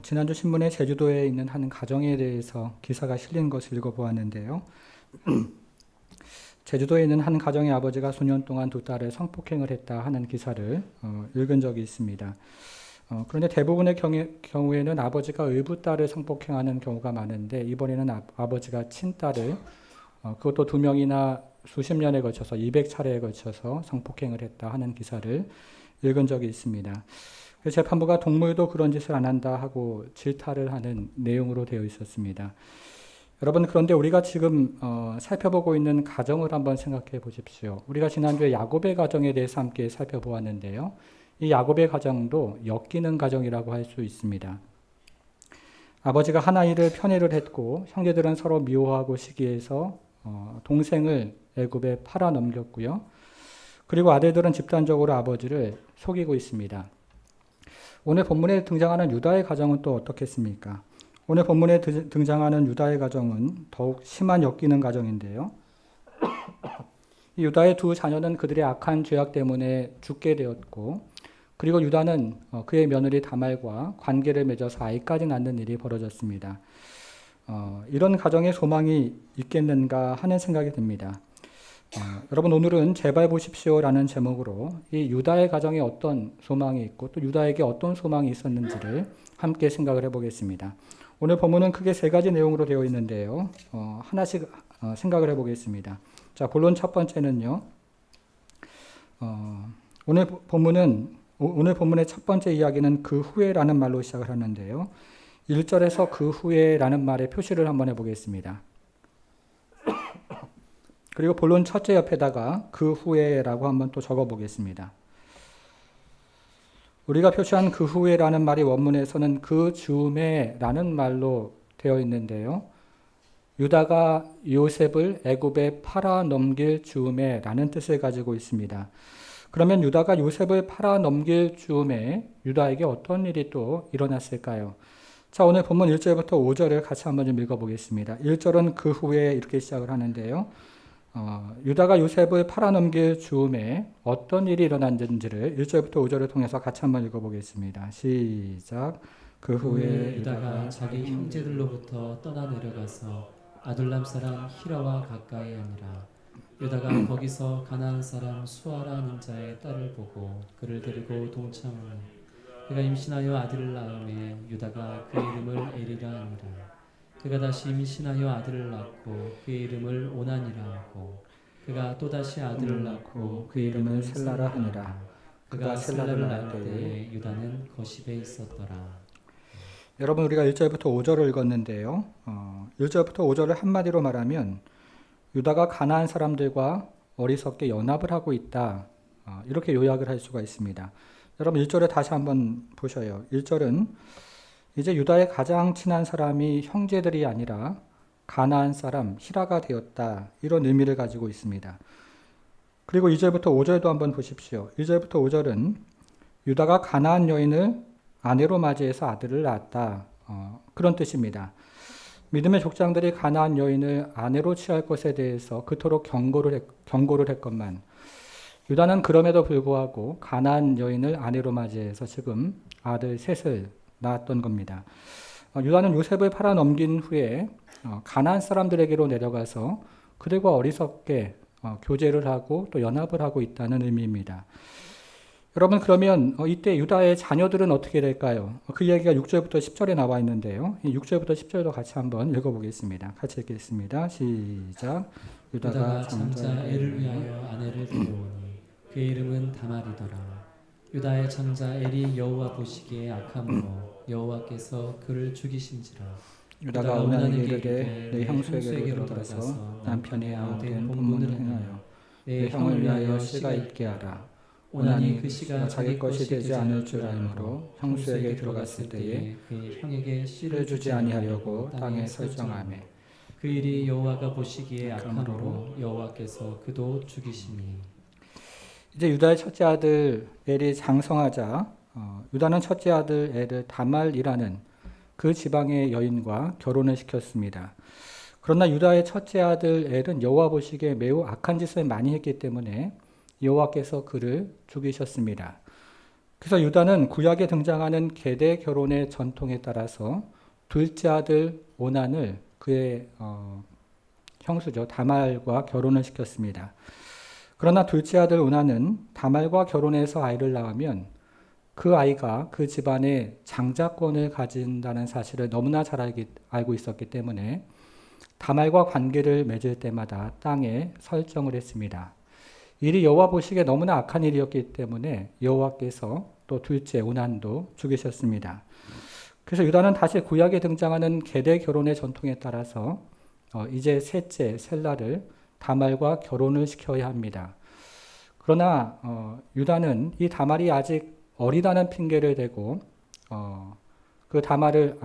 지난주 신문에 제주도에 있는 한 가정에 대해서 기사가 실린 것을 읽어보았는데요. 제주도에 있는 한 가정의 아버지가 수년 동안 두 딸을 성폭행을 했다 하는 기사를 읽은 적이 있습니다. 그런데 대부분의 경우에는 아버지가 의붓 딸을 성폭행하는 경우가 많은데, 이번에는 아버지가 친딸을 그것도 두 명이나 수십 년에 걸쳐서 200차례에 걸쳐서 성폭행을 했다 하는 기사를 읽은 적이 있습니다. 재판부가 동물도 그런 짓을 안 한다 하고 질타를 하는 내용으로 되어 있었습니다. 여러분, 그런데 우리가 지금 살펴보고 있는 가정을 한번 생각해 보십시오. 우리가 지난주에 야곱의 가정에 대해서 함께 살펴보았는데요. 이 야곱의 가정도 엮이는 가정이라고 할 수 있습니다. 아버지가 한 아이를 편애를 했고, 형제들은 서로 미워하고 시기해서 동생을 애굽에 팔아 넘겼고요. 그리고 아들들은 집단적으로 아버지를 속이고 있습니다. 오늘 본문에 등장하는 유다의 가정은 또 어떻겠습니까? 오늘 본문에 등장하는 유다의 가정은 더욱 심한 엮이는 가정인데요. 이 유다의 두 자녀는 그들의 악한 죄악 때문에 죽게 되었고, 그리고 유다는 그의 며느리 다말과 관계를 맺어서 아이까지 낳는 일이 벌어졌습니다. 이런 가정에 소망이 있겠는가 하는 생각이 듭니다. 여러분, 오늘은 제발 보십시오라는 제목으로 이 유다의 가정에 어떤 소망이 있고 또 유다에게 어떤 소망이 있었는지를 함께 생각을 해보겠습니다. 오늘 본문은 크게 세 가지 내용으로 되어 있는데요. 하나씩 생각을 해보겠습니다. 자, 본론 첫 번째는요. 오늘 본문의 첫 번째 이야기는 그 후에라는 말로 시작을 하는데요. 1절에서 그 후에라는 말에 표시를 한번 해보겠습니다. 그리고 본론 첫째 옆에다가 그 후에라고 한번 또 적어보겠습니다. 우리가 표시한 그 후에라는 말이 원문에서는 그 즈음에라는 말로 되어 있는데요. 유다가 요셉을 애굽에 팔아 넘길 즈음에라는 뜻을 가지고 있습니다. 그러면 유다가 요셉을 팔아 넘길 즈음에 유다에게 어떤 일이 또 일어났을까요? 자, 오늘 본문 1절부터 5절을 같이 한번 좀 읽어보겠습니다. 1절은 그 후에 이렇게 시작을 하는데요. 유다가 요셉을 팔아넘길 즈음에 어떤 일이 일어났는지를 1절부터 5절을 통해서 같이 한번 읽어보겠습니다. 시작. 그 후에 유다가 자기 형제들로부터 떠나 내려가서 아둘람 사람 히라와 가까이 아니라 유다가 거기서 가나안 사람 수아라는 자의 딸을 보고 그를 데리고 동참하니 그가 임신하여 아들을 낳음에 유다가 그 이름을 에리라 하니라. 그가 다시 임신하여 아들을 낳고 그의 이름을 오난이라 하고 그가 또다시 아들을 낳고 그 이름을 셀라라 하니라. 그가 셀라를 낳을 때에 유다는 거십에 있었더라. 여러분, 우리가 1절부터 5절을 읽었는데요. 1절부터 5절을 한마디로 말하면 유다가 가나안 사람들과 어리석게 연합을 하고 있다. 이렇게 요약을 할 수가 있습니다. 여러분, 1절을 다시 한번 보셔요. 1절은 이제 유다의 가장 친한 사람이 형제들이 아니라 가나안 사람 히라가 되었다. 이런 의미를 가지고 있습니다. 그리고 2절부터 5절도 한번 보십시오. 1절부터 5절은 유다가 가나안 여인을 아내로 맞이해서 아들을 낳았다. 그런 뜻입니다. 믿음의 족장들이 가나안 여인을 아내로 취할 것에 대해서 그토록 경고를 했건만 유다는 그럼에도 불구하고 가나안 여인을 아내로 맞이해서 지금 아들 셋을 낳았던 겁니다. 유다는 요셉을 팔아 넘긴 후에 가나안 사람들에게로 내려가서 그들과 어리석게 교제를 하고 또 연합을 하고 있다는 의미입니다. 여러분, 그러면 이때 유다의 자녀들은 어떻게 될까요? 그 이야기가 6절부터 10절에 나와 있는데요. 6절부터 10절도 같이 한번 읽어보겠습니다. 같이 읽겠습니다. 시작. 유다가 장자 엘을 위하여 아내를 데려오니 그의 이름은 다말이더라. 유다의 장자 엘이 여호와 보시기에 악함으로 여호와께서 그를 죽이신지라. 유다가 오나니게 이르되 내 형수에게로 들어가서 남편이 아우된 본문을 행하여 내 형을 위하여 씨가 있게 하라. 오나니 그 씨가 자기 것이 되지 않을 줄 알므로 형수에게 들어갔을 때에 그 형에게 씨를 주지 아니하려고 땅에 설정하매 그 일이 여호와가 보시기에 악함으로 여호와께서 그도 죽이시니. 이제 유다의 첫째 아들 엘이 장성하자 유다는 첫째 아들 엘을 다말이라는 그 지방의 여인과 결혼을 시켰습니다. 그러나 유다의 첫째 아들 엘은 여호와 보시기에 매우 악한 짓을 많이 했기 때문에 여호와께서 그를 죽이셨습니다. 그래서 유다는 구약에 등장하는 계대 결혼의 전통에 따라서 둘째 아들 오난을 그의 형수죠 다말과 결혼을 시켰습니다. 그러나 둘째 아들 오난은 다말과 결혼해서 아이를 낳으면 그 아이가 그 집안의 장자권을 가진다는 사실을 너무나 잘 알고 있었기 때문에 다말과 관계를 맺을 때마다 땅에 설정을 했습니다. 일이 여호와 보시기에 너무나 악한 일이었기 때문에 여호와께서 또 둘째 오난도 죽이셨습니다. 그래서 유다는 다시 구약에 등장하는 계대 결혼의 전통에 따라서 이제 셋째 셀라를 다말과 결혼을 시켜야 합니다. 그러나 유다는 이 다말이 아직 어리다는 핑계를 대고 그 다말을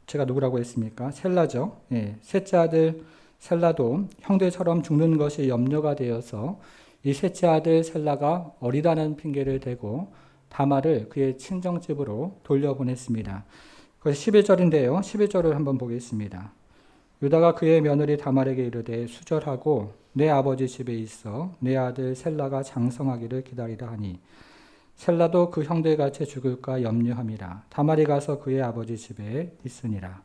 제가 누구라고 했습니까? 셀라죠. 예, 셋째 아들 셀라도 형들처럼 죽는 것이 염려가 되어서 이 셋째 아들 셀라가 어리다는 핑계를 대고 다말을 그의 친정집으로 돌려보냈습니다. 그것이 11절인데요. 11절을 한번 보겠습니다. 유다가 그의 며느리 다말에게 이르되 수절하고 내 아버지 집에 있어 내 아들 셀라가 장성하기를 기다리라 하니 셀라도 그 형들같이 죽을까 염려함이라. 다말이 가서 그의 아버지 집에 있으니라.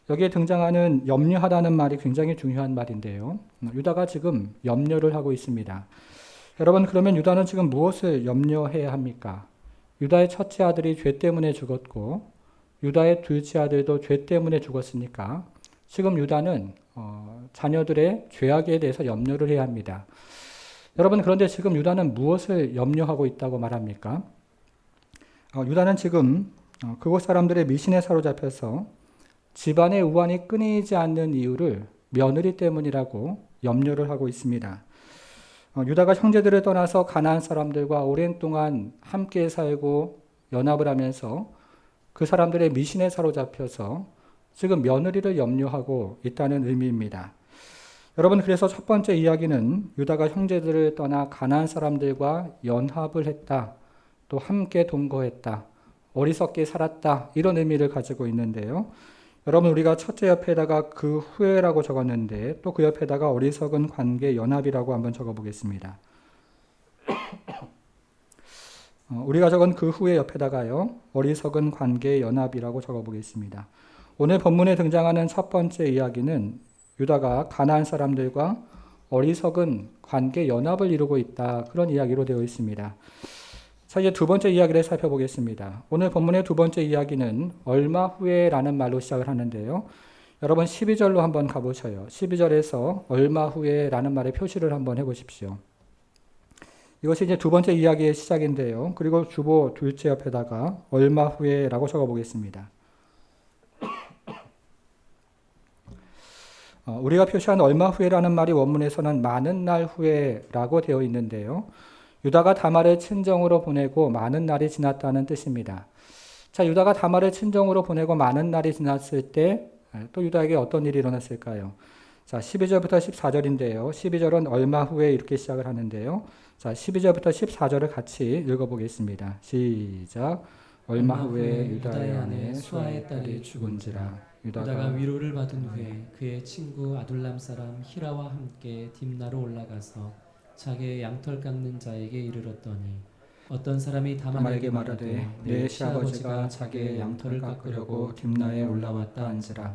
여기에 등장하는 염려하다는 말이 굉장히 중요한 말인데요. 유다가 지금 염려를 하고 있습니다. 여러분, 그러면 유다는 지금 무엇을 염려해야 합니까? 유다의 첫째 아들이 죄 때문에 죽었고 유다의 둘째 아들도 죄 때문에 죽었으니까 지금 유다는 자녀들의 죄악에 대해서 염려를 해야 합니다. 여러분, 그런데 지금 유다는 무엇을 염려하고 있다고 말합니까? 유다는 지금 그곳 사람들의 미신에 사로잡혀서 집안의 우환이 끊이지 않는 이유를 며느리 때문이라고 염려를 하고 있습니다. 유다가 형제들을 떠나서 가나안 사람들과 오랜 동안 함께 살고 연합을 하면서 그 사람들의 미신에 사로잡혀서 지금 며느리를 염려하고 있다는 의미입니다. 여러분, 그래서 첫 번째 이야기는 유다가 형제들을 떠나 가나안 사람들과 연합을 했다, 또 함께 동거했다, 어리석게 살았다, 이런 의미를 가지고 있는데요. 여러분, 우리가 첫째 옆에다가 그 후에라고 적었는데 또 그 옆에다가 어리석은 관계 연합이라고 한번 적어보겠습니다. 우리가 적은 그 후에 옆에다가요, 어리석은 관계 연합이라고 적어보겠습니다. 오늘 본문에 등장하는 첫 번째 이야기는 유다가 가나안 사람들과 어리석은 관계 연합을 이루고 있다, 그런 이야기로 되어 있습니다. 자, 이제 두 번째 이야기를 살펴보겠습니다. 오늘 본문의 두 번째 이야기는 얼마 후에라는 말로 시작을 하는데요. 여러분 12절로 한번 가보셔요. 12절에서 얼마 후에라는 말의 표시를 한번 해보십시오. 이것이 이제 두 번째 이야기의 시작인데요. 그리고 주보 둘째 옆에다가 얼마 후에라고 적어보겠습니다. 우리가 표시한 얼마 후에라는 말이 원문에서는 많은 날 후에라고 되어 있는데요. 유다가 다말을 친정으로 보내고 많은 날이 지났다는 뜻입니다. 자, 유다가 다말을 친정으로 보내고 많은 날이 지났을 때 또 유다에게 어떤 일이 일어났을까요? 자, 12절부터 14절인데요. 12절은 얼마 후에 이렇게 시작을 하는데요. 자, 12절부터 14절을 같이 읽어보겠습니다. 시작. 얼마 후에 유다의 아내 수아의 딸이 죽은지라. 유다가 위로를 받은 후에 그의 친구 아둘람 사람 히라와 함께 딥나로 올라가서 자기의 양털 깎는 자에게 이르렀더니 어떤 사람이 다말에게 말하되 내 시아버지가 자기의 양털을 깎으려고 딥나에 올라왔다 한지라.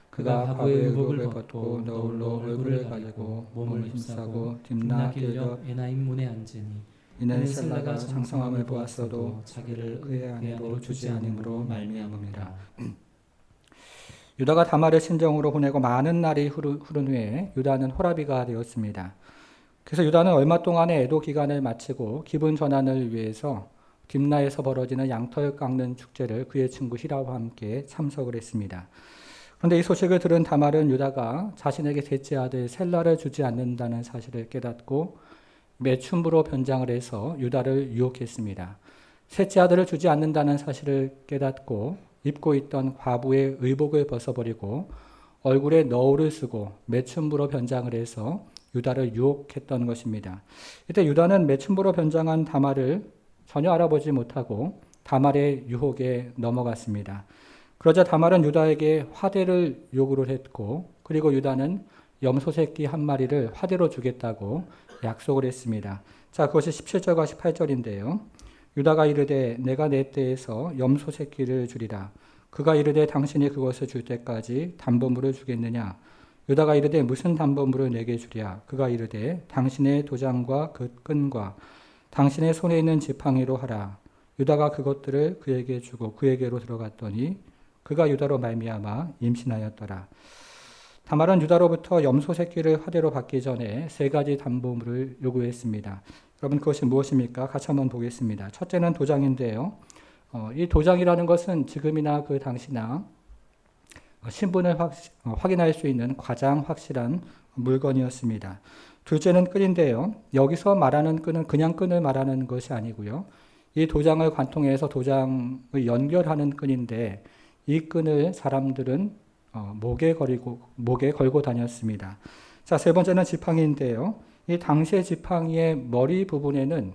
그가 하고의 의복을 벗고 너울로 얼굴을 가리고 몸을 힘싸고 딥나 길옆 에나임 문에 앉으니 이는 셀라가 장성함을 보았어도 자기를 그의 아내로 주지 않음으로 말미암음이라. 유다가 다말을 친정으로 보내고 많은 날이 흐른 후에 유다는 호라비가 되었습니다. 그래서 유다는 얼마 동안의 애도 기간을 마치고 기분 전환을 위해서 딥나에서 벌어지는 양털 깎는 축제를 그의 친구 히라와 함께 참석을 했습니다. 그런데 이 소식을 들은 다말은 유다가 자신에게 셋째 아들 셀라를 주지 않는다는 사실을 깨닫고 매춘부로 변장을 해서 유다를 유혹했습니다. 셋째 아들을 주지 않는다는 사실을 깨닫고 입고 있던 과부의 의복을 벗어버리고 얼굴에 너울을 쓰고 매춘부로 변장을 해서 유다를 유혹했던 것입니다. 이때 유다는 매춘부로 변장한 다말을 전혀 알아보지 못하고 다말의 유혹에 넘어갔습니다. 그러자 다말은 유다에게 화대를 요구를 했고 그리고 유다는 염소 새끼 한 마리를 화대로 주겠다고 약속을 했습니다. 자, 그것이 17절과 18절인데요. 유다가 이르되 내가 내 때에서 염소 새끼를 주리라. 그가 이르되 당신이 그것을 줄 때까지 담보물을 주겠느냐. 유다가 이르되 무슨 담보물을 내게 주랴. 그가 이르되 당신의 도장과 그 끈과 당신의 손에 있는 지팡이로 하라. 유다가 그것들을 그에게 주고 그에게로 들어갔더니 그가 유다로 말미암아 임신하였더라. 다말은 유다로부터 염소 새끼를 화대로 받기 전에 세 가지 담보물을 요구했습니다. 여러분 그것이 무엇입니까? 같이 한번 보겠습니다. 첫째는 도장인데요. 이 도장이라는 것은 지금이나 그 당시나 신분을 확인할 수 있는 가장 확실한 물건이었습니다. 둘째는 끈인데요. 여기서 말하는 끈은 그냥 끈을 말하는 것이 아니고요. 이 도장을 관통해서 도장을 연결하는 끈인데 이 끈을 사람들은 목에 걸고 다녔습니다. 자, 세 번째는 지팡이인데요. 이 당시의 지팡이의 머리 부분에는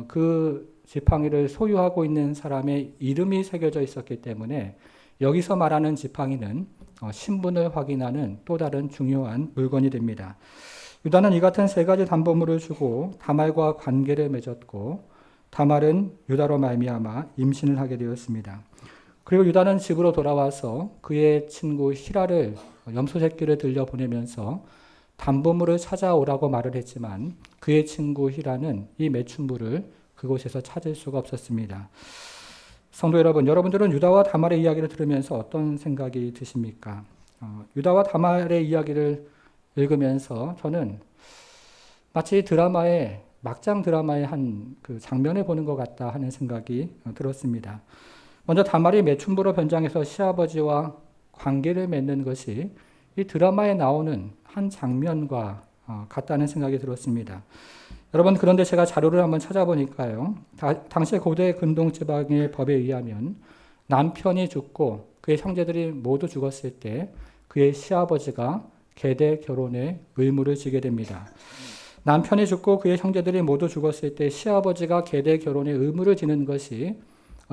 그 지팡이를 소유하고 있는 사람의 이름이 새겨져 있었기 때문에 여기서 말하는 지팡이는 신분을 확인하는 또 다른 중요한 물건이 됩니다. 유다는 이 같은 세 가지 담보물을 주고 다말과 관계를 맺었고 다말은 유다로 말미암아 임신을 하게 되었습니다. 그리고 유다는 집으로 돌아와서 그의 친구 히라를 염소 새끼를 들려보내면서 담보물을 찾아오라고 말을 했지만 그의 친구 히라는 이 매춘부를 그곳에서 찾을 수가 없었습니다. 성도 여러분, 여러분들은 유다와 다말의 이야기를 들으면서 어떤 생각이 드십니까? 유다와 다말의 이야기를 읽으면서 저는 마치 막장 드라마의 한 그 장면을 보는 것 같다 하는 생각이 들었습니다. 먼저 다말이 매춘부로 변장해서 시아버지와 관계를 맺는 것이 이 드라마에 나오는 한 장면과 같다는 생각이 들었습니다. 여러분 그런데 제가 자료를 한번 찾아보니까요. 당시 고대 근동지방의 법에 의하면 남편이 죽고 그의 형제들이 모두 죽었을 때 그의 시아버지가 계대 결혼의 의무를 지게 됩니다. 남편이 죽고 그의 형제들이 모두 죽었을 때 시아버지가 계대 결혼의 의무를 지는 것이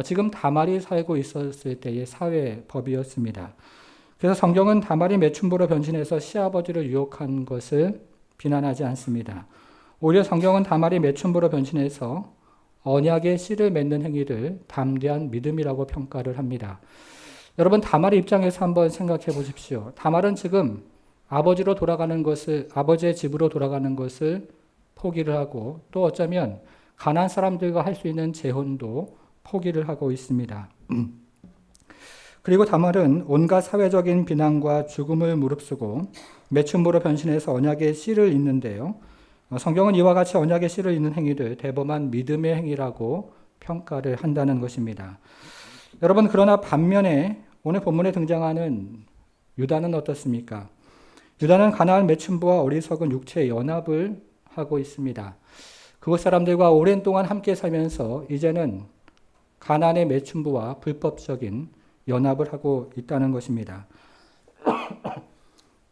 지금 다말이 살고 있었을 때의 사회 법이었습니다. 그래서 성경은 다말이 매춘부로 변신해서 시아버지를 유혹한 것을 비난하지 않습니다. 오히려 성경은 다말이 매춘부로 변신해서 언약의 씨를 맺는 행위를 담대한 믿음이라고 평가를 합니다. 여러분 다말의 입장에서 한번 생각해 보십시오. 다말은 지금 아버지의 집으로 돌아가는 것을 포기를 하고 또 어쩌면 가나안 사람들과 할 수 있는 재혼도 포기를 하고 있습니다. 그리고 다말은 온갖 사회적인 비난과 죽음을 무릅쓰고 매춘부로 변신해서 언약의 씨를 잇는데요. 성경은 이와 같이 언약의 씨를 잇는 행위를 대범한 믿음의 행위라고 평가를 한다는 것입니다. 여러분 그러나 반면에 오늘 본문에 등장하는 유다는 어떻습니까? 유다는 가나안 매춘부와 어리석은 육체의 연합을 하고 있습니다. 그곳 사람들과 오랜 동안 함께 살면서 이제는 가나안의 매춘부와 불법적인 연합을 하고 있다는 것입니다.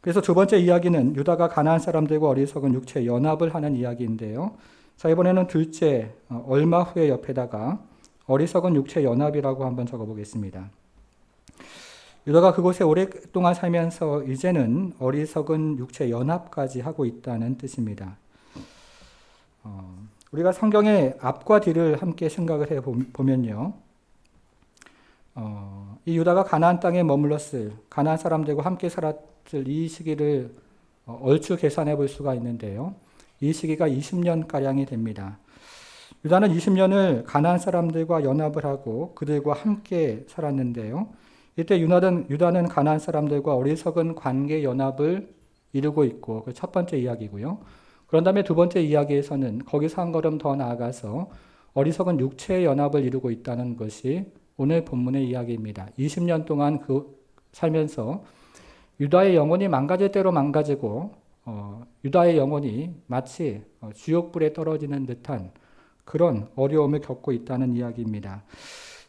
그래서 두 번째 이야기는 유다가 가나안 사람들과 어리석은 육체의 연합을 하는 이야기인데요. 자, 이번에는 둘째, 얼마 후에 옆에다가 어리석은 육체의 연합이라고 한번 적어보겠습니다. 유다가 그곳에 오랫동안 살면서 이제는 어리석은 육체 연합까지 하고 있다는 뜻입니다. 우리가 성경의 앞과 뒤를 함께 생각을 해보면요. 이 유다가 가나안 땅에 머물렀을 가나안 사람들과 함께 살았을 이 시기를 얼추 계산해 볼 수가 있는데요. 이 시기가 20년가량이 됩니다. 유다는 20년을 가나안 사람들과 연합을 하고 그들과 함께 살았는데요. 이때 유다는 가나안 사람들과 어리석은 관계 연합을 이루고 있고 그 첫 번째 이야기고요. 그런 다음에 두 번째 이야기에서는 거기서 한 걸음 더 나아가서 어리석은 육체의 연합을 이루고 있다는 것이 오늘 본문의 이야기입니다. 20년 동안 살면서 유다의 영혼이 망가질 대로 망가지고 유다의 영혼이 마치 지옥불에 떨어지는 듯한 그런 어려움을 겪고 있다는 이야기입니다.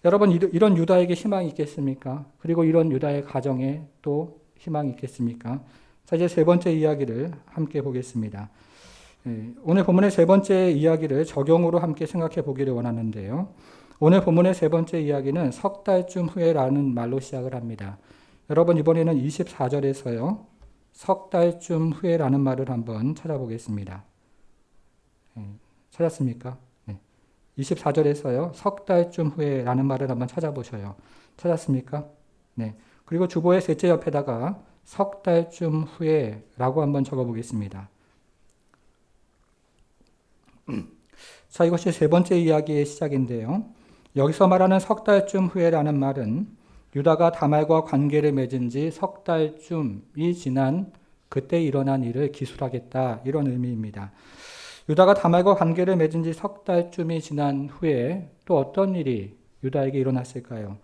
여러분 이런 유다에게 희망이 있겠습니까? 그리고 이런 유다의 가정에 또 희망이 있겠습니까? 자, 이제 세 번째 이야기를 함께 보겠습니다. 오늘 본문의 세 번째 이야기를 적용으로 함께 생각해 보기를 원하는데요. 오늘 본문의 세 번째 이야기는 석 달쯤 후에라는 말로 시작을 합니다. 여러분 이번에는 24절에서요. 석 달쯤 후에라는 말을 한번 찾아보겠습니다. 찾았습니까? 네. 24절에서요. 석 달쯤 후에라는 말을 한번 찾아보셔요. 찾았습니까? 네. 그리고 주보의 셋째 옆에다가 석 달쯤 후에라고 한번 적어보겠습니다. 자, 이것이 세 번째 이야기의 시작인데요. 여기서 말하는 석 달쯤 후에라는 말은 유다가 다말과 관계를 맺은 지 석 달쯤이 지난 그때 일어난 일을 기술하겠다, 이런 의미입니다. 유다가 다말과 관계를 맺은 지 석 달쯤이 지난 후에 또 어떤 일이 유다에게 일어났을까요?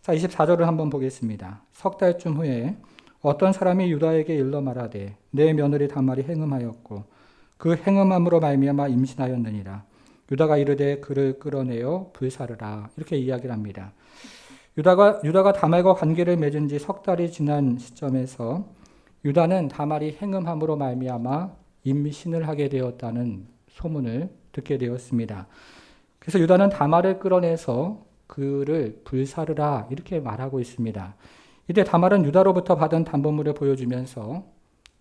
자, 24절을 한번 보겠습니다. 석 달쯤 후에 어떤 사람이 유다에게 일러 말하되 내 며느리 다말이 행음하였고 그 행음함으로 말미암아 임신하였느니라. 유다가 이르되 그를 끌어내어 불사르라. 이렇게 이야기를 합니다. 유다가 다말과 관계를 맺은 지 석 달이 지난 시점에서 유다는 다말이 행음함으로 말미암아 임신을 하게 되었다는 소문을 듣게 되었습니다. 그래서 유다는 다말을 끌어내서 그를 불사르라 이렇게 말하고 있습니다. 이때 다말은 유다로부터 받은 담보물을 보여주면서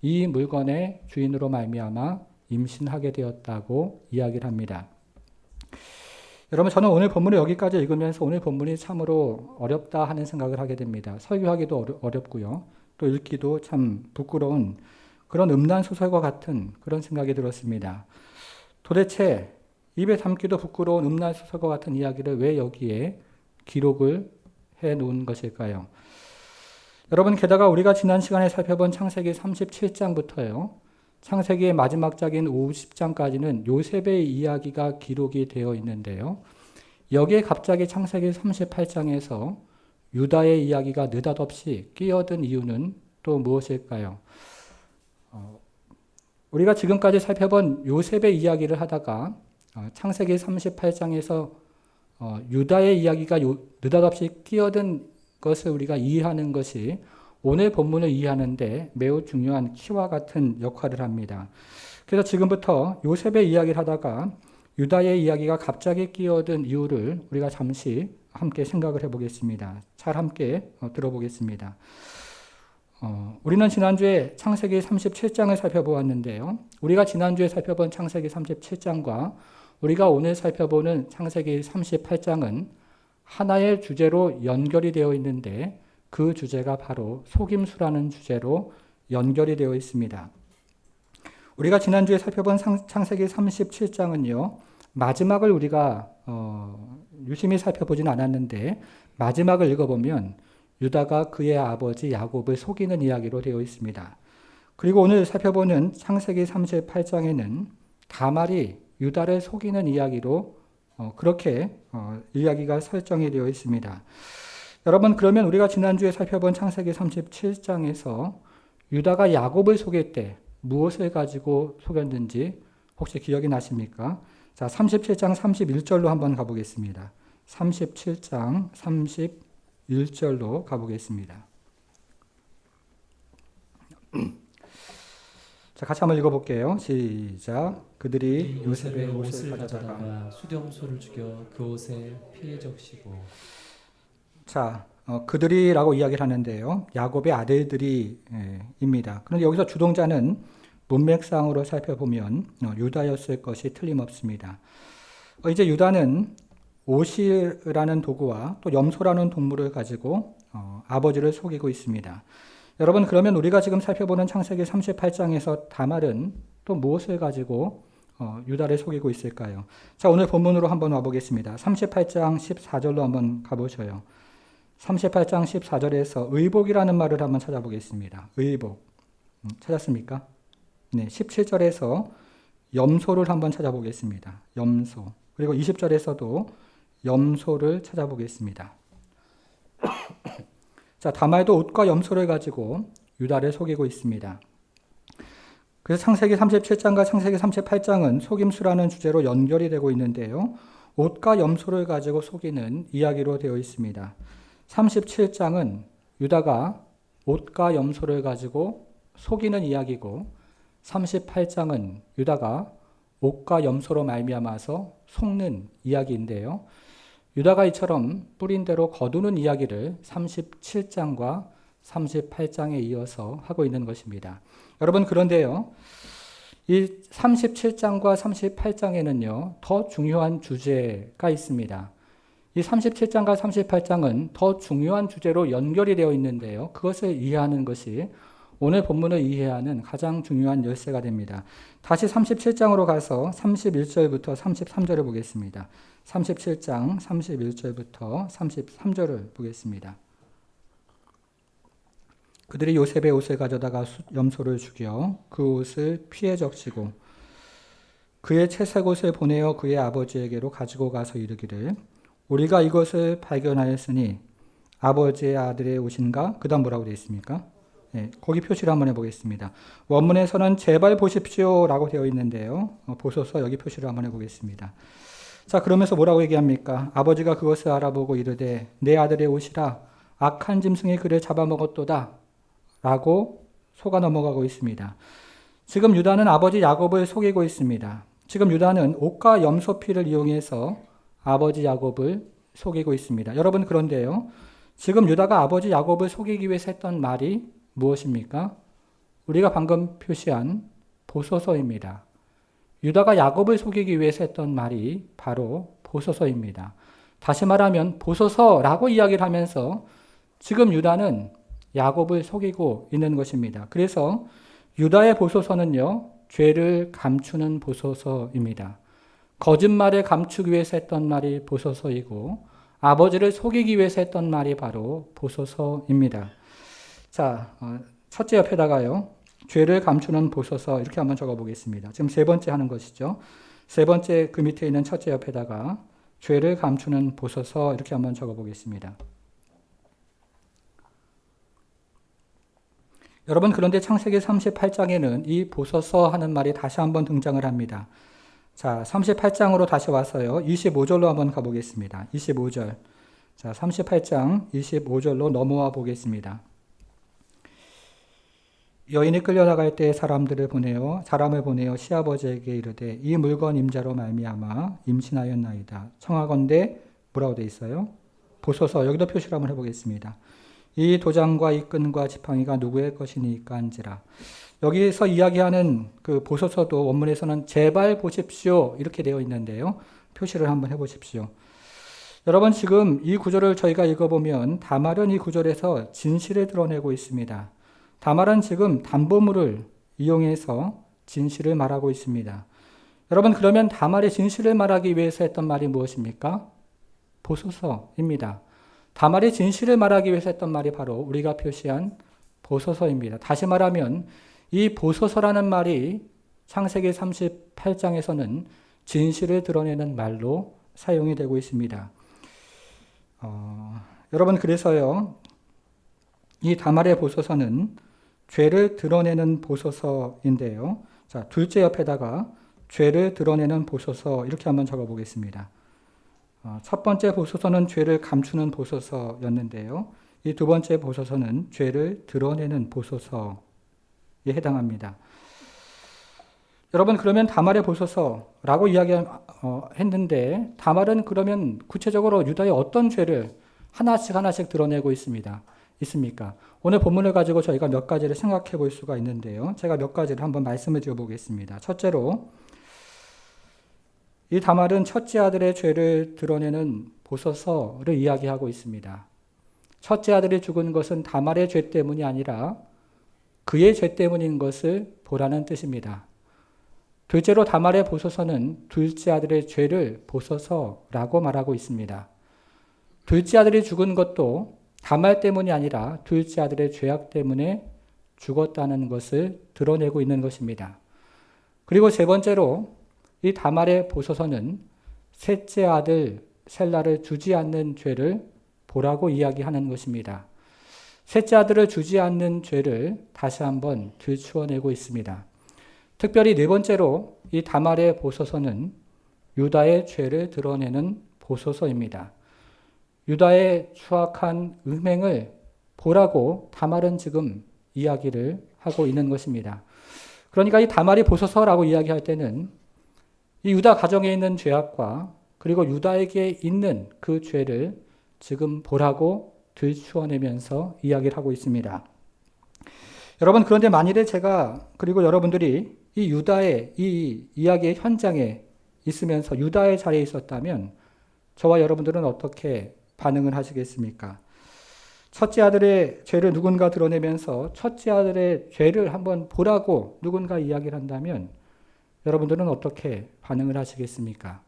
이 물건의 주인으로 말미암아 임신하게 되었다고 이야기를 합니다. 여러분, 저는 오늘 본문을 여기까지 읽으면서 오늘 본문이 참으로 어렵다 하는 생각을 하게 됩니다. 설교하기도 어렵고요. 또 읽기도 참 부끄러운 그런 음란소설과 같은 그런 생각이 들었습니다. 도대체 입에 담기도 부끄러운 음란소설과 같은 이야기를 왜 여기에 기록을 해 놓은 것일까요? 여러분, 게다가 우리가 지난 시간에 살펴본 창세기 37장부터요. 창세기의 마지막 장인 50장까지는 요셉의 이야기가 기록이 되어 있는데요. 여기에 갑자기 창세기 38장에서 유다의 이야기가 느닷없이 끼어든 이유는 또 무엇일까요? 우리가 지금까지 살펴본 요셉의 이야기를 하다가 창세기 38장에서 유다의 이야기가 느닷없이 끼어든 것을 우리가 이해하는 것이 오늘 본문을 이해하는데 매우 중요한 키와 같은 역할을 합니다. 그래서 지금부터 요셉의 이야기를 하다가 유다의 이야기가 갑자기 끼어든 이유를 우리가 잠시 함께 생각을 해보겠습니다. 잘 함께 들어보겠습니다. 우리는 지난주에 창세기 37장을 살펴보았는데요. 우리가 지난주에 살펴본 창세기 37장과 우리가 오늘 살펴보는 창세기 38장은 하나의 주제로 연결이 되어 있는데 그 주제가 바로 속임수라는 주제로 연결이 되어 있습니다. 우리가 지난주에 살펴본 창세기 37장은요. 마지막을 우리가 유심히 살펴보진 않았는데 마지막을 읽어보면 유다가 그의 아버지 야곱을 속이는 이야기로 되어 있습니다. 그리고 오늘 살펴보는 창세기 38장에는 다말이 유다를 속이는 이야기로 그렇게 이야기가 설정이 되어 있습니다. 여러분, 그러면 우리가 지난주에 살펴본 창세기 37장에서 유다가 야곱을 속일 때 무엇을 가지고 속였는지 혹시 기억이 나십니까? 자, 37장 31절로 한번 가보겠습니다. 37장 31절로 가보겠습니다. 자, 같이 한번 읽어볼게요. 시작. 그들이 요셉의 옷을 가져다가 수렴소를 죽여 그 옷에 피해 적시고. 자, 그들이라고 이야기를 하는데요. 야곱의 아들들이입니다. 그런데 여기서 주동자는 문맥상으로 살펴보면 유다였을 것이 틀림없습니다. 이제 유다는 옷이라는 도구와 또 염소라는 동물을 가지고 아버지를 속이고 있습니다. 여러분, 그러면 우리가 지금 살펴보는 창세기 38장에서 다말은 또 무엇을 가지고 유다를 속이고 있을까요? 자, 오늘 본문으로 한번 와보겠습니다. 38장 14절로 한번 가보셔요. 38장 14절에서 의복이라는 말을 한번 찾아보겠습니다. 의복. 찾았습니까? 네, 17절에서 염소를 한번 찾아보겠습니다. 염소. 그리고 20절에서도 염소를 찾아보겠습니다. 자, 다말도 옷과 염소를 가지고 유다를 속이고 있습니다. 그래서 창세기 37장과 창세기 38장은 속임수라는 주제로 연결이 되고 있는데요. 옷과 염소를 가지고 속이는 이야기로 되어 있습니다. 37장은 유다가 옷과 염소를 가지고 속이는 이야기고 38장은 유다가 옷과 염소로 말미암아서 속는 이야기인데요. 유다가 이처럼 뿌린 대로 거두는 이야기를 37장과 38장에 이어서 하고 있는 것입니다. 여러분, 그런데요. 이 37장과 38장에는요, 더 중요한 주제가 있습니다. 이 37장과 38장은 더 중요한 주제로 연결이 되어 있는데요. 그것을 이해하는 것이 오늘 본문을 이해하는 가장 중요한 열쇠가 됩니다. 다시 37장으로 가서 31절부터 33절을 보겠습니다. 37장 31절부터 33절을 보겠습니다. 그들이 요셉의 옷을 가져다가 염소를 죽여 그 옷을 피에 적시고 그의 채색 옷을 보내어 그의 아버지에게로 가지고 가서 이르기를 우리가 이것을 발견하였으니 아버지의 아들의 옷인가? 그 다음 뭐라고 되어 있습니까? 네, 거기 표시를 한번 해보겠습니다. 원문에서는 제발 보십시오 라고 되어 있는데요. 보소서 여기 표시를 한번 해보겠습니다. 자, 그러면서 뭐라고 얘기합니까? 아버지가 그것을 알아보고 이르되 내 아들의 옷이라 악한 짐승이 그를 잡아먹었도다 라고 속아 넘어가고 있습니다. 지금 유다는 아버지 야곱을 속이고 있습니다. 지금 유다는 옷과 염소피를 이용해서 아버지 야곱을 속이고 있습니다. 여러분, 그런데요, 지금 유다가 아버지 야곱을 속이기 위해서 했던 말이 무엇입니까? 우리가 방금 표시한 보소서입니다. 유다가 야곱을 속이기 위해서 했던 말이 바로 보소서입니다. 다시 말하면 보소서라고 이야기를 하면서 지금 유다는 야곱을 속이고 있는 것입니다. 그래서 유다의 보소서는요, 죄를 감추는 보소서입니다. 거짓말을 감추기 위해서 했던 말이 보소서이고 아버지를 속이기 위해서 했던 말이 바로 보소서입니다. 자, 첫째 옆에다가요, 죄를 감추는 보소서 이렇게 한번 적어보겠습니다. 지금 세 번째 하는 것이죠. 세 번째 그 밑에 있는 첫째 옆에다가 죄를 감추는 보소서 이렇게 한번 적어보겠습니다. 여러분, 그런데 창세기 38장에는 이 보소서 하는 말이 다시 한번 등장을 합니다. 자, 38장으로 다시 와서요, 25절로 한번 가보겠습니다. 25절. 자, 38장 25절로 넘어와 보겠습니다. 여인이 끌려나갈 때 사람을 보내어 시아버지에게 이르되 이 물건 임자로 말미암아 임신하였나이다. 청하건대 뭐라고 돼 있어요? 보소서. 여기도 표시를 한번 해보겠습니다. 이 도장과 이 끈과 지팡이가 누구의 것이니까 한지라. 여기서 이야기하는 그 보소서도 원문에서는 제발 보십시오 이렇게 되어 있는데요. 표시를 한번 해보십시오. 여러분, 지금 이 구절을 저희가 읽어보면 다말은 이 구절에서 진실을 드러내고 있습니다. 다말은 지금 담보물을 이용해서 진실을 말하고 있습니다. 여러분, 그러면 다말이 진실을 말하기 위해서 했던 말이 무엇입니까? 보소서입니다. 다말이 진실을 말하기 위해서 했던 말이 바로 우리가 표시한 보소서입니다. 다시 말하면 이 보소서라는 말이 창세기 38장에서는 진실을 드러내는 말로 사용이 되고 있습니다. 여러분, 그래서요, 이 다말의 보소서는 죄를 드러내는 보소서인데요. 자, 둘째 옆에다가 죄를 드러내는 보소서 이렇게 한번 적어보겠습니다. 첫 번째 보소서는 죄를 감추는 보소서였는데요. 이 두 번째 보소서는 죄를 드러내는 보소서에 해당합니다. 여러분, 그러면 다말의 보소서라고 이야기했는데 다말은 그러면 구체적으로 유다의 어떤 죄를 하나씩 드러내고 있습니까? 오늘 본문을 가지고 저희가 몇 가지를 생각해 볼 수가 있는데요. 제가 몇 가지를 한번 말씀을 드려보겠습니다. 첫째로, 이 다말은 첫째 아들의 죄를 드러내는 보소서를 이야기하고 있습니다. 첫째 아들이 죽은 것은 다말의 죄 때문이 아니라 그의 죄 때문인 것을 보라는 뜻입니다. 둘째로, 다말의 보소서는 둘째 아들의 죄를 보소서라고 말하고 있습니다. 둘째 아들이 죽은 것도 다말 때문이 아니라 둘째 아들의 죄악 때문에 죽었다는 것을 드러내고 있는 것입니다. 그리고 세 번째로, 이 다말의 보소서는 셋째 아들 셀라를 주지 않는 죄를 보라고 이야기하는 것입니다. 셋째 아들을 주지 않는 죄를 다시 한번 들추어내고 있습니다. 특별히 네 번째로, 이 다말의 보소서는 유다의 죄를 드러내는 보소서입니다. 유다의 추악한 음행을 보라고 다말은 지금 이야기를 하고 있는 것입니다. 그러니까 이 다말이 보소서라고 이야기할 때는 이 유다 가정에 있는 죄악과 그리고 유다에게 있는 그 죄를 지금 보라고 들추어내면서 이야기를 하고 있습니다. 여러분, 그런데 만일에 제가 그리고 여러분들이 이 유다의 이 이야기의 현장에 있으면서 유다의 자리에 있었다면 저와 여러분들은 어떻게 반응을 하시겠습니까? 첫째 아들의 죄를 누군가 드러내면서 첫째 아들의 죄를 한번 보라고 누군가 이야기를 한다면 여러분들은 어떻게 반응을 하시겠습니까?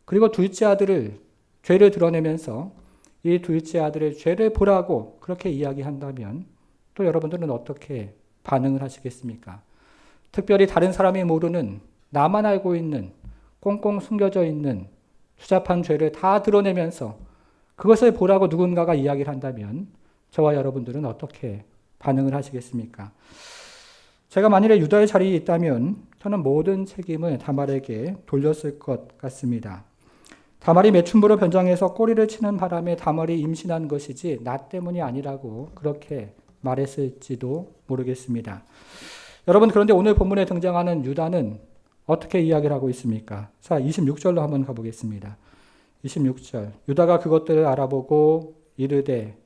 그리고 둘째 아들을 죄를 드러내면서 이 둘째 아들의 죄를 보라고 그렇게 이야기한다면 또 여러분들은 어떻게 반응을 하시겠습니까? 특별히 다른 사람이 모르는 나만 알고 있는 꽁꽁 숨겨져 있는 추잡한 죄를 다 드러내면서 그것을 보라고 누군가가 이야기를 한다면 저와 여러분들은 어떻게 반응을 하시겠습니까? 제가 만일에 유다의 자리에 있다면 저는 모든 책임을 다말에게 돌렸을 것 같습니다. 다말이 매춘부로 변장해서 꼬리를 치는 바람에 다말이 임신한 것이지 나 때문이 아니라고 그렇게 말했을지도 모르겠습니다. 여러분, 그런데 오늘 본문에 등장하는 유다는 어떻게 이야기를 하고 있습니까? 자, 26절로 한번 가보겠습니다. 26절. 유다가 그것들을 알아보고 이르되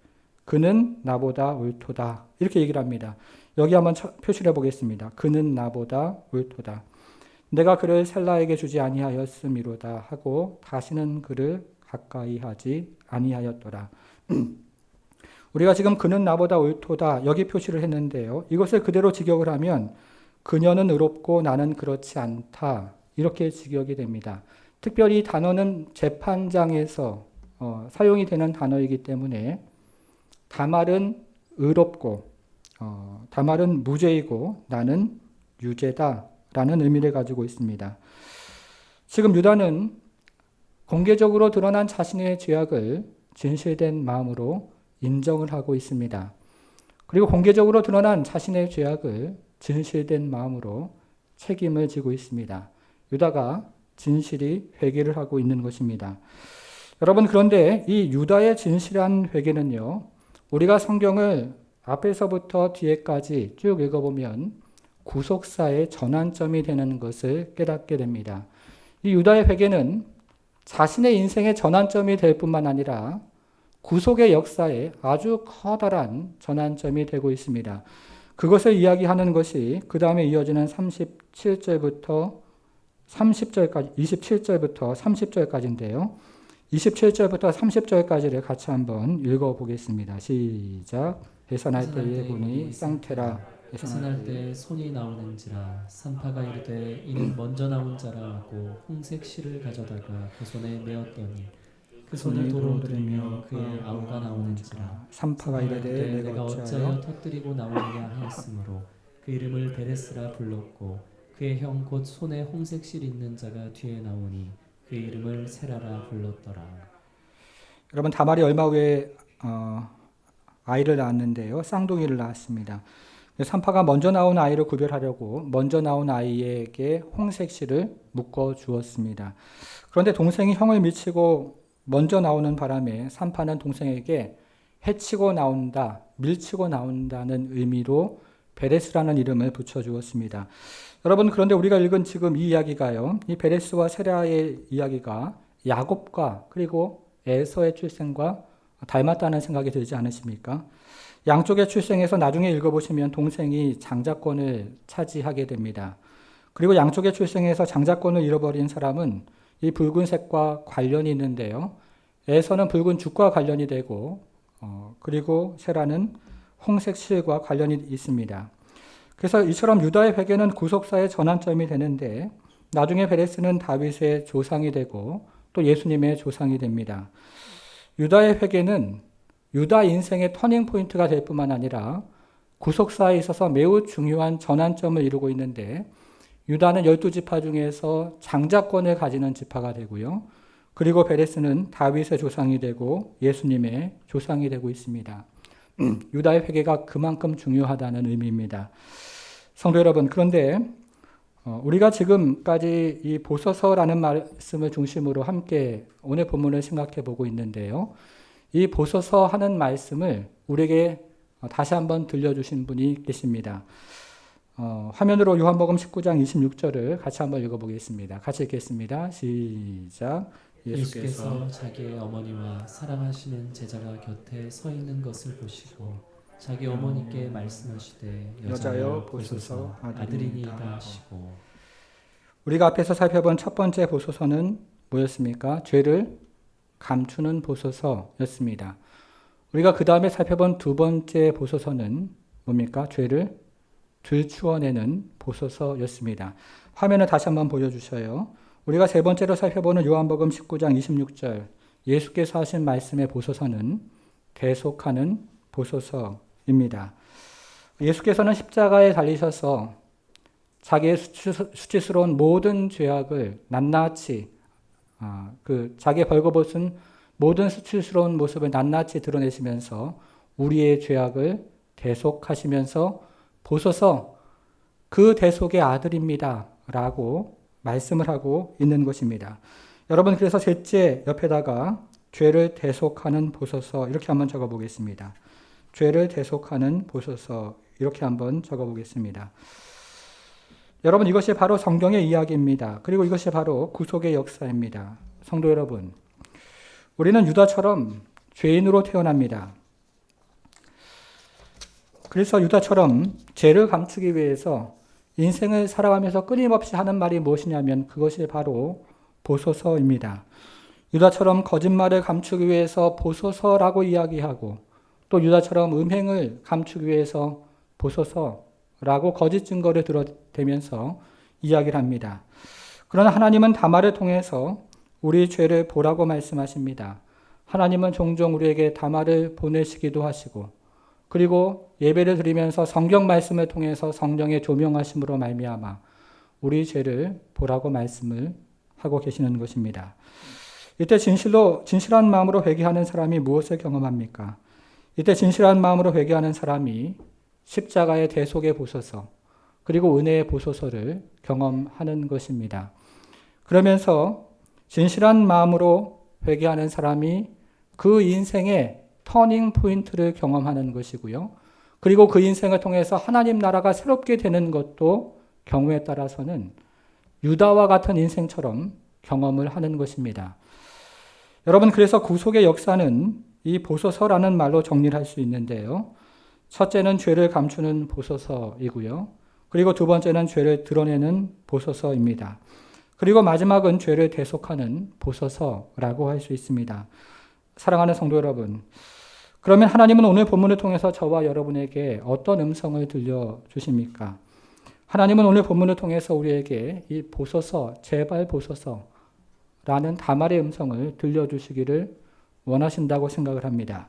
그는 나보다 옳도다. 이렇게 얘기를 합니다. 여기 한번 표시를 해보겠습니다. 그는 나보다 옳도다. 내가 그를 셀라에게 주지 아니하였음이로다 하고 다시는 그를 가까이 하지 아니하였더라. 우리가 지금 그는 나보다 옳도다 여기 표시를 했는데요. 이것을 그대로 직역을 하면 그녀는 의롭고 나는 그렇지 않다 이렇게 직역이 됩니다. 특별히 이 단어는 재판장에서 사용이 되는 단어이기 때문에 다말은 의롭고 다말은 무죄이고 나는 유죄다라는 의미를 가지고 있습니다. 지금 유다는 공개적으로 드러난 자신의 죄악을 진실된 마음으로 인정을 하고 있습니다. 그리고 공개적으로 드러난 자신의 죄악을 진실된 마음으로 책임을 지고 있습니다. 유다가 진실이 회개를 하고 있는 것입니다. 여러분, 그런데 이 유다의 진실한 회개는요, 우리가 성경을 앞에서부터 뒤에까지 쭉 읽어보면 구속사의 전환점이 되는 것을 깨닫게 됩니다. 이 유다의 회개는 자신의 인생의 전환점이 될 뿐만 아니라 구속의 역사에 아주 커다란 전환점이 되고 있습니다. 그것을 이야기하는 것이 그 다음에 이어지는 27절부터 30절까지, 27절부터 30절까지인데요. 27절부터 30절까지를 같이 한번 읽어보겠습니다. 시작. 해산할 때에 보니 쌍태라. 해산할 때 손이 나오는지라 산파가 이르되 이는 먼저 나온 자라 하고 홍색 실을 가져다가 그 손에 메었더니 그 손을 도로 들이며 그의 아우가 나오는지라 산파가 이르되 내가 어찌하여 터뜨리고 나오느냐 하였으므로 그 이름을 베레스라 불렀고 그의 형 곧 손에 홍색 실 있는 자가 뒤에 나오니 그 이름을 세라라 불렀더라. 여러분, 다말이 얼마 후에 아이를 낳았는데요. 쌍둥이를 낳았습니다. 산파가 먼저 나온 아이를 구별하려고 먼저 나온 아이에게 홍색 실을 묶어 주었습니다. 그런데 동생이 형을 미치고 먼저 나오는 바람에 산파는 동생에게 해치고 나온다, 밀치고 나온다는 의미로 베레스라는 이름을 붙여주었습니다. 여러분, 그런데 우리가 읽은 지금 이 이야기가요, 이 베레스와 세라의 이야기가 야곱과 그리고 에서의 출생과 닮았다는 생각이 들지 않으십니까? 양쪽의 출생에서 나중에 읽어보시면 동생이 장자권을 차지하게 됩니다. 그리고 양쪽의 출생에서 장자권을 잃어버린 사람은 이 붉은색과 관련이 있는데요. 에서는 붉은 죽과 관련이 되고 그리고 세라는 홍색 실과 관련이 있습니다. 그래서 이처럼 유다의 회개는 구속사의 전환점이 되는데 나중에 베레스는 다윗의 조상이 되고 또 예수님의 조상이 됩니다. 유다의 회개는 유다 인생의 터닝 포인트가 될 뿐만 아니라 구속사에 있어서 매우 중요한 전환점을 이루고 있는데 유다는 12지파 중에서 장자권을 가지는 지파가 되고요. 그리고 베레스는 다윗의 조상이 되고 예수님의 조상이 되고 있습니다. 유다의 회개가 그만큼 중요하다는 의미입니다. 성도 여러분, 그런데 우리가 지금까지 이 보소서라는 말씀을 중심으로 함께 오늘 본문을 생각해 보고 있는데요. 이 보소서 하는 말씀을 우리에게 다시 한번 들려주신 분이 계십니다. 화면으로 요한복음 19장 26절을 같이 한번 읽어보겠습니다. 같이 읽겠습니다. 시작. 예수께서 자기의 어머니와 사랑하시는 제자가 곁에 서 있는 것을 보시고 자기 어머니께 말씀하시되 여자여 보소서 아들이니이다 아들이니이다 하시고. 우리가 앞에서 살펴본 첫 번째 보소서는 뭐였습니까? 죄를 감추는 보소서였습니다. 우리가 그 다음에 살펴본 두 번째 보소서는 뭡니까? 죄를 들추어내는 보소서였습니다. 화면을 다시 한번 보여주셔요. 우리가 세 번째로 살펴보는 요한복음 19장 26절 예수께서 하신 말씀의 보소서는 대속하는 보소서입니다. 예수께서는 십자가에 달리셔서 자기의 수치스러운 모든 죄악을 낱낱이 자기의 벌거벗은 모든 수치스러운 모습을 낱낱이 드러내시면서 우리의 죄악을 대속하시면서 보소서 그 대속의 아들입니다 라고 말씀을 하고 있는 것입니다. 여러분 그래서 셋째 옆에다가 죄를 대속하는 보소서 이렇게 한번 적어보겠습니다. 죄를 대속하는 보소서 이렇게 한번 적어보겠습니다. 여러분 이것이 바로 성경의 이야기입니다. 그리고 이것이 바로 구속의 역사입니다. 성도 여러분, 우리는 유다처럼 죄인으로 태어납니다. 그래서 유다처럼 죄를 감추기 위해서 인생을 살아가면서 끊임없이 하는 말이 무엇이냐면 그것이 바로 보소서입니다. 유다처럼 거짓말을 감추기 위해서 보소서라고 이야기하고 또 유다처럼 음행을 감추기 위해서 보소서라고 거짓 증거를 들어대면서 이야기를 합니다. 그러나 하나님은 다말을 통해서 우리 죄를 보라고 말씀하십니다. 하나님은 종종 우리에게 다말을 보내시기도 하시고 그리고 예배를 드리면서 성경 말씀을 통해서 성령의 조명하심으로 말미암아 우리 죄를 보라고 말씀을 하고 계시는 것입니다. 이때 진실한 마음으로 회개하는 사람이 무엇을 경험합니까? 이때 진실한 마음으로 회개하는 사람이 십자가의 대속의 보소서 그리고 은혜의 보소서를 경험하는 것입니다. 그러면서 진실한 마음으로 회개하는 사람이 그 인생의 터닝 포인트를 경험하는 것이고요. 그리고 그 인생을 통해서 하나님 나라가 새롭게 되는 것도 경우에 따라서는 유다와 같은 인생처럼 경험을 하는 것입니다. 여러분 그래서 구속의 역사는 이 보소서라는 말로 정리를 할 수 있는데요. 첫째는 죄를 감추는 보소서이고요. 그리고 두 번째는 죄를 드러내는 보소서입니다. 그리고 마지막은 죄를 대속하는 보소서라고 할 수 있습니다. 사랑하는 성도 여러분, 그러면 하나님은 오늘 본문을 통해서 저와 여러분에게 어떤 음성을 들려주십니까? 하나님은 오늘 본문을 통해서 우리에게 이 보소서, 제발 보소서라는 다말의 음성을 들려주시기를 원하신다고 생각을 합니다.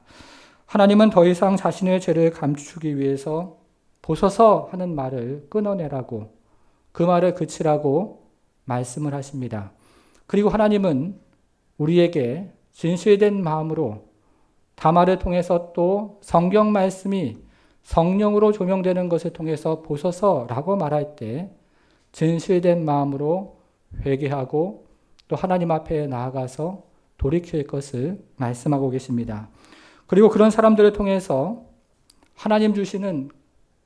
하나님은 더 이상 자신의 죄를 감추기 위해서 보소서 하는 말을 끊어내라고 그 말을 그치라고 말씀을 하십니다. 그리고 하나님은 우리에게 진실된 마음으로 다말을 통해서 또 성경 말씀이 성령으로 조명되는 것을 통해서 보소서라고 말할 때 진실된 마음으로 회개하고 또 하나님 앞에 나아가서 돌이킬 것을 말씀하고 계십니다. 그리고 그런 사람들을 통해서 하나님 주시는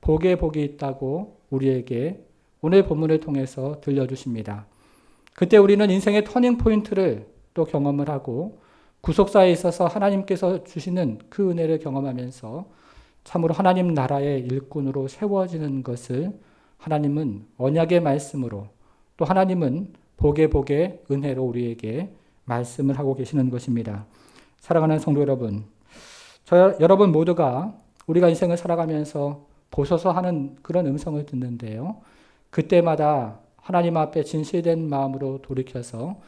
복에 복이 있다고 우리에게 오늘 본문을 통해서 들려주십니다. 그때 우리는 인생의 터닝 포인트를 또 경험을 하고 구속사에 있어서 하나님께서 주시는 그 은혜를 경험하면서 참으로 하나님 나라의 일꾼으로 세워지는 것을 하나님은 언약의 말씀으로 또 하나님은 복의 은혜로 우리에게 말씀을 하고 계시는 것입니다. 사랑하는 성도 여러분, 여러분 모두가 우리가 인생을 살아가면서 보소서 하는 그런 음성을 듣는데요. 그때마다 하나님 앞에 진실된 마음으로 돌이켜서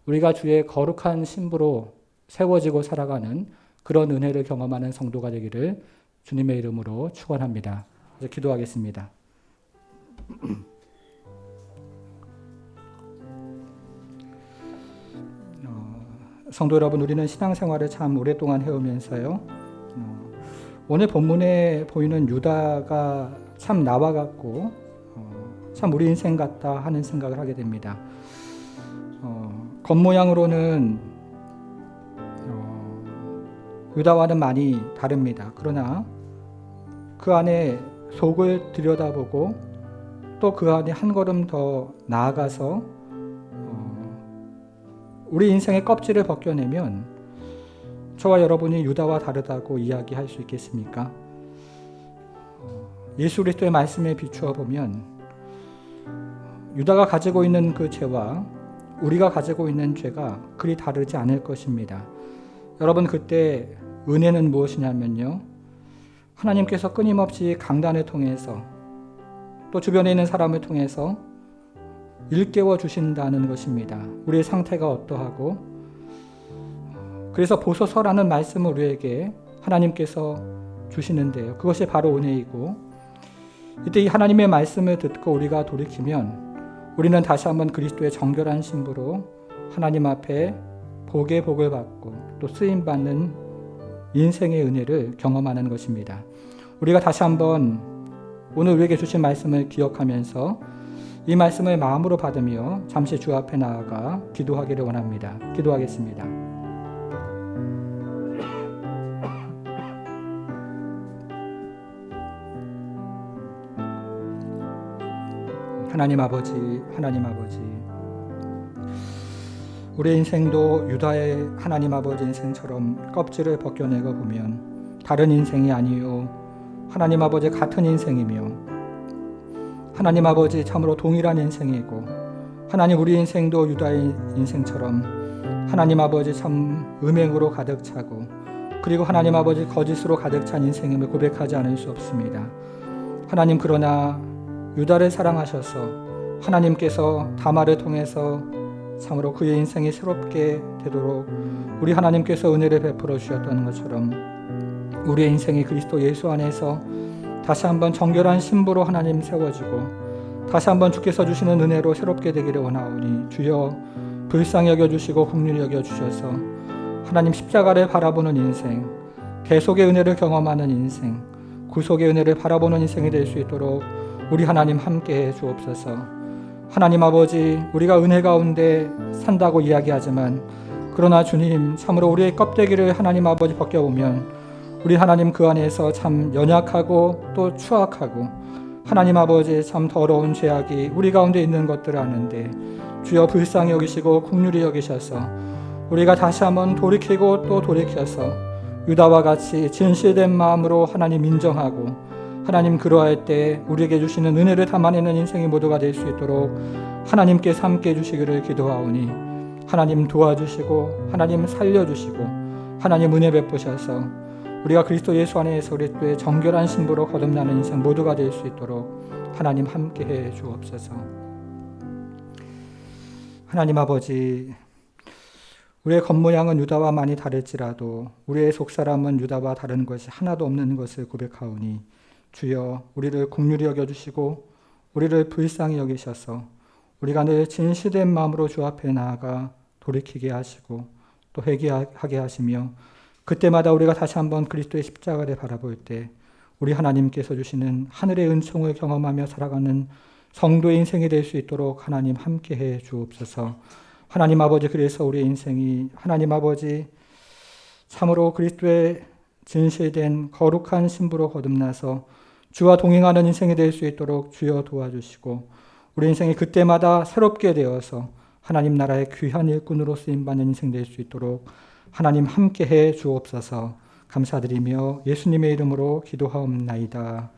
우리가 주의 거룩한 신부로 세워지고 살아가는 그런 은혜를 경험하는 성도가 되기를 주님의 이름으로 축원합니다. 이제 기도하겠습니다. 성도 여러분, 우리는 신앙생활을 참 오랫동안 해오면서요. 오늘 본문에 보이는 유다가 참 나와 같고 참 우리 인생 같다 하는 생각을 하게 됩니다. 겉모양으로는 유다와는 많이 다릅니다. 그러나 그 안에 속을 들여다보고 또 그 안에 한 걸음 더 나아가서 우리 인생의 껍질을 벗겨내면 저와 여러분이 유다와 다르다고 이야기할 수 있겠습니까? 예수 그리스도의 말씀에 비추어 보면 유다가 가지고 있는 그 죄와 우리가 가지고 있는 죄가 그리 다르지 않을 것입니다. 여러분, 그때 은혜는 무엇이냐면요, 하나님께서 끊임없이 강단을 통해서 또 주변에 있는 사람을 통해서 일깨워 주신다는 것입니다. 우리의 상태가 어떠하고, 그래서 보소서라는 말씀을 우리에게 하나님께서 주시는데요, 그것이 바로 은혜이고, 이때 이 하나님의 말씀을 듣고 우리가 돌이키면 우리는 다시 한번 그리스도의 정결한 신부로 하나님 앞에 복의 복을 받고 또 쓰임받는 인생의 은혜를 경험하는 것입니다. 우리가 다시 한번 오늘 우리에게 주신 말씀을 기억하면서 이 말씀을 마음으로 받으며 잠시 주 앞에 나아가 기도하기를 원합니다. 기도하겠습니다. 하나님 아버지, 우리의 인생도 유다의 하나님 아버지 인생처럼 껍질을 벗겨내고 보면 다른 인생이 아니요 하나님 아버지 같은 인생이며, 하나님 아버지 참으로 동일한 인생이고, 하나님 우리 인생도 유다의 인생처럼 하나님 아버지 참 음행으로 가득 차고, 그리고 하나님 아버지 거짓으로 가득 찬 인생임을 고백하지 않을 수 없습니다. 하나님, 그러나 유다를 사랑하셔서 하나님께서 다말을 통해서 참으로 그의 인생이 새롭게 되도록 우리 하나님께서 은혜를 베풀어 주셨던 것처럼 우리의 인생이 그리스도 예수 안에서 다시 한번 정결한 신부로 하나님 세워지고 다시 한번 주께서 주시는 은혜로 새롭게 되기를 원하오니, 주여 불쌍히 여겨주시고 긍휼히 여겨주셔서 하나님 십자가를 바라보는 인생, 대속의 은혜를 경험하는 인생, 구속의 은혜를 바라보는 인생이 될 수 있도록 우리 하나님 함께해 주옵소서. 하나님 아버지, 우리가 은혜 가운데 산다고 이야기하지만 그러나 주님, 참으로 우리의 껍데기를 하나님 아버지 벗겨보면 우리 하나님 그 안에서 참 연약하고 또 추악하고 하나님 아버지 참 더러운 죄악이 우리 가운데 있는 것들을 아는데, 주여 불쌍히 여기시고 긍휼히 여기셔서 우리가 다시 한번 돌이키고 또 돌이켜서 유다와 같이 진실된 마음으로 하나님 인정하고, 하나님 그러할 때 우리에게 주시는 은혜를 담아내는 인생이 모두가 될 수 있도록 하나님께서 함께 해주시기를 기도하오니, 하나님 도와주시고 하나님 살려주시고 하나님 은혜 베푸셔서 우리가 그리스도 예수 안에서 그리스도의 정결한 신부로 거듭나는 인생 모두가 될 수 있도록 하나님 함께해 주옵소서. 하나님 아버지, 우리의 겉모양은 유다와 많이 다를지라도 우리의 속사람은 유다와 다른 것이 하나도 없는 것을 고백하오니, 주여 우리를 긍휼히 여겨주시고 우리를 불쌍히 여기셔서 우리가 늘 진실된 마음으로 주 앞에 나아가 돌이키게 하시고 또 회개하게 하시며, 그때마다 우리가 다시 한번 그리스도의 십자가를 바라볼 때 우리 하나님께서 주시는 하늘의 은총을 경험하며 살아가는 성도의 인생이 될 수 있도록 하나님 함께해 주옵소서. 하나님 아버지, 그래서 우리의 인생이 하나님 아버지 참으로 그리스도의 진실된 거룩한 신부로 거듭나서 주와 동행하는 인생이 될 수 있도록 주여 도와주시고, 우리 인생이 그때마다 새롭게 되어서 하나님 나라의 귀한 일꾼으로 쓰임받는 인생 될 수 있도록 하나님 함께해 주옵소서. 감사드리며 예수님의 이름으로 기도하옵나이다.